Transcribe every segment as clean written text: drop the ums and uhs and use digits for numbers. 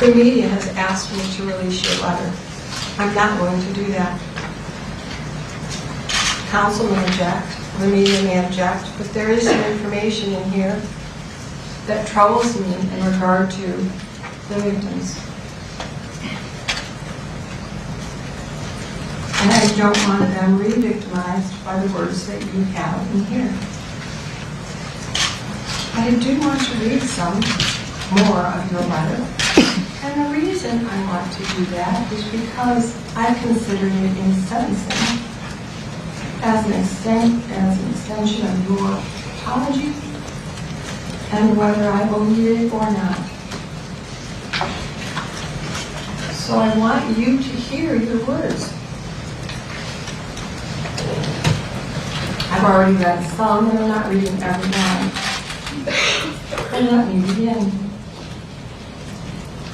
The media has asked me to release your letter. I'm not going to do that. Counsel may object, the media may object, but there is some information in here that troubles me in regard to the victims. And I don't want them re-victimized by the words that you have in here. I do want to read some more of your letter. And the reason I want to do that is because I consider it in sentencing as an extension of your apology and whether I believe it or not. So I want you to hear your words. I've already read some, and I'm not reading every one. And let me begin.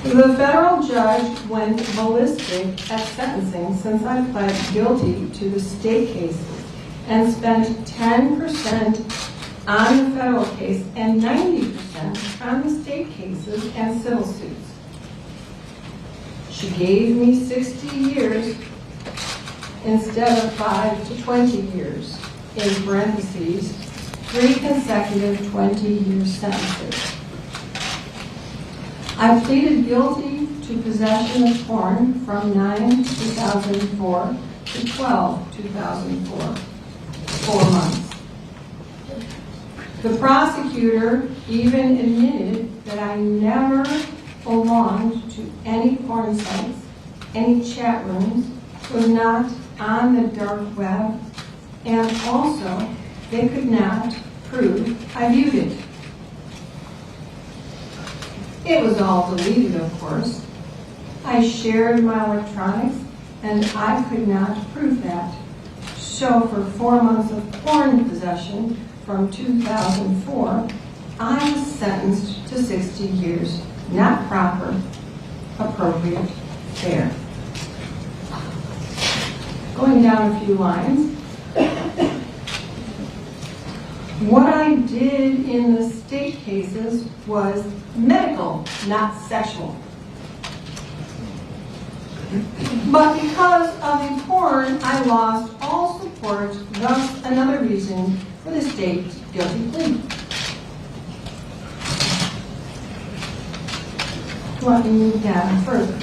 The federal judge went ballistic at sentencing since I pled guilty to the state cases and spent 10% on the federal case and 90% on the state cases and civil suits. She gave me 60 years instead of 5 to 20 years, in parentheses, 3 consecutive 20-year sentences. I pleaded guilty to possession of porn from 9/2004 to 12/2004, 4 months. The prosecutor even admitted that I never belonged to any porn sites, any chat rooms, was not on the dark web, and also they could not prove I viewed it. It was all deleted, of course. I shared my electronics, and I could not prove that. So for 4 months of porn possession from 2004, I was sentenced to 60 years. Not proper, appropriate, fair. Going down a few lines. What I did in the state cases was medical, not sexual. But because of the porn, I lost all support, thus another reason for the state's guilty plea. Let me move down further.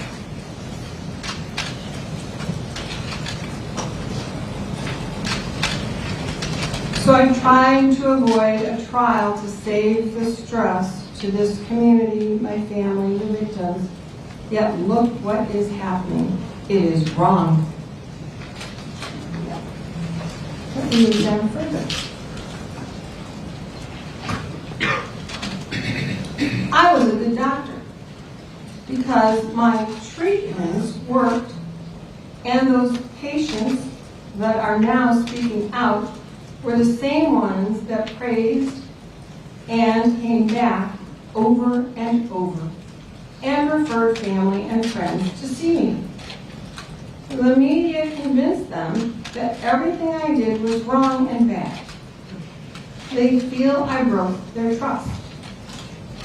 So I'm trying to avoid a trial to save the stress to this community, my family, the victims. Yet look what is happening. It is wrong. Let me move down further. I was a good doctor because my treatments worked, and those patients that are now speaking out were the same ones that praised and came back over and over and referred family and friends to see me. The media convinced them that everything I did was wrong and bad. They feel I broke their trust.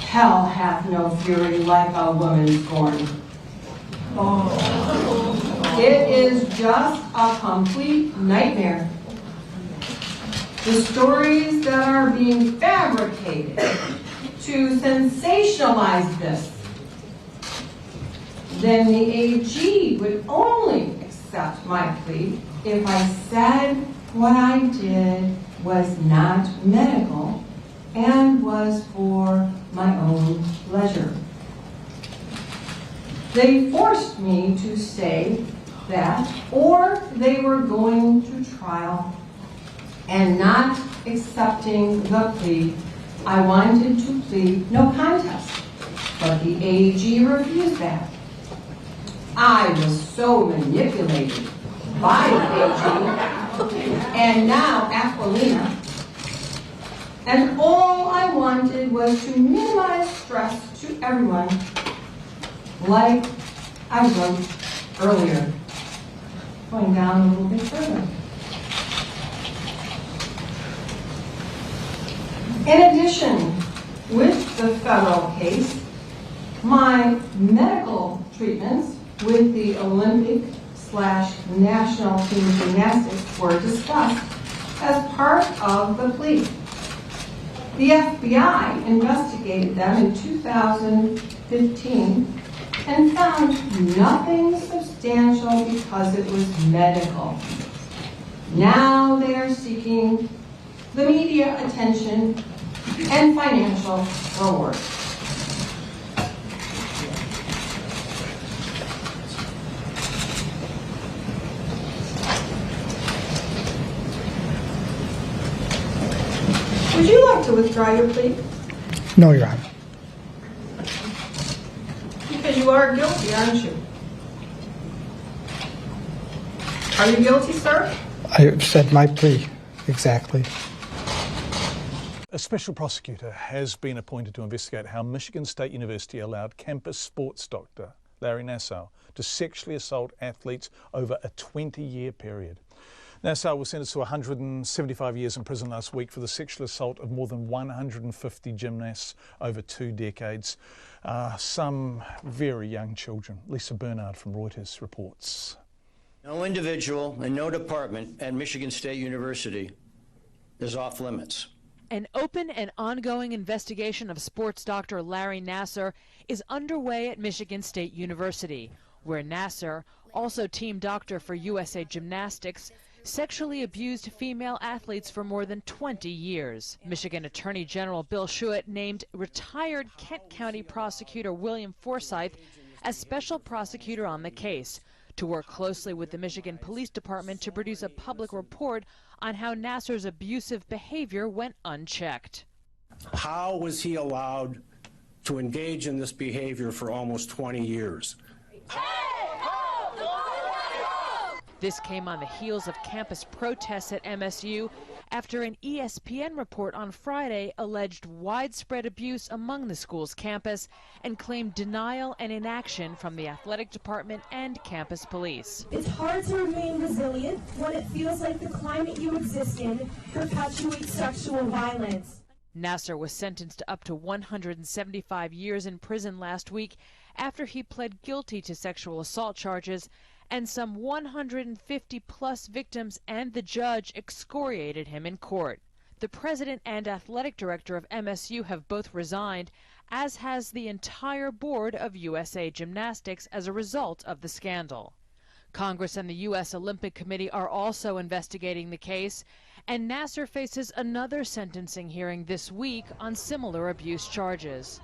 Hell hath no fury like a woman scorned. Oh. It is just a complete nightmare. The stories that are being fabricated to sensationalize this. Then the AG would only accept my plea if I said what I did was not medical and was for my own pleasure. They forced me to say that, or they were going to trial and not accepting the plea. I wanted to plead no contest, but the AG refused that. I was so manipulated by the AG and now Aquilina, and all I wanted was to minimize stress to everyone, like I wrote earlier. Going down a little bit further. In addition, with the federal case, My medical treatments with the Olympic/national team gymnastics were discussed as part of the plea. The FBI investigated them in 2015 and found nothing substantial because it was medical. Now they are seeking the media attention and financial reward. Would you like to withdraw your plea? No, Your Honor. Because you are guilty, aren't you? Are you guilty, sir? I said my plea, exactly. A special prosecutor has been appointed to investigate how Michigan State University allowed campus sports doctor Larry Nassar to sexually assault athletes over a 20-year period. Nassar was sentenced to 175 years in prison last week for the sexual assault of more than 150 gymnasts over 2 decades, some very young children. Lisa Bernard from Reuters reports. No individual and no department at Michigan State University is off limits. An open and ongoing investigation of sports doctor Larry Nassar is underway at Michigan State University, where Nassar, also team doctor for USA Gymnastics, sexually abused female athletes for more than 20 years. Michigan Attorney General Bill Schuett named retired Kent County prosecutor William Forsythe as special prosecutor on the case to work closely with the Michigan Police Department to produce a public report on how Nassar's abusive behavior went unchecked. How was he allowed to engage in this behavior for almost 20 years? This came on the heels of campus protests at MSU after an ESPN report on Friday alleged widespread abuse among the school's campus and claimed denial and inaction from the athletic department and campus police. It's hard to remain resilient when it feels like the climate you exist in perpetuates sexual violence. Nassar was sentenced to up to 175 years in prison last week after he pled guilty to sexual assault charges, and some 150-plus victims and the judge excoriated him in court. The president and athletic director of MSU have both resigned, as has the entire board of USA Gymnastics as a result of the scandal. Congress and the U.S. Olympic Committee are also investigating the case, and Nassar faces another sentencing hearing this week on similar abuse charges.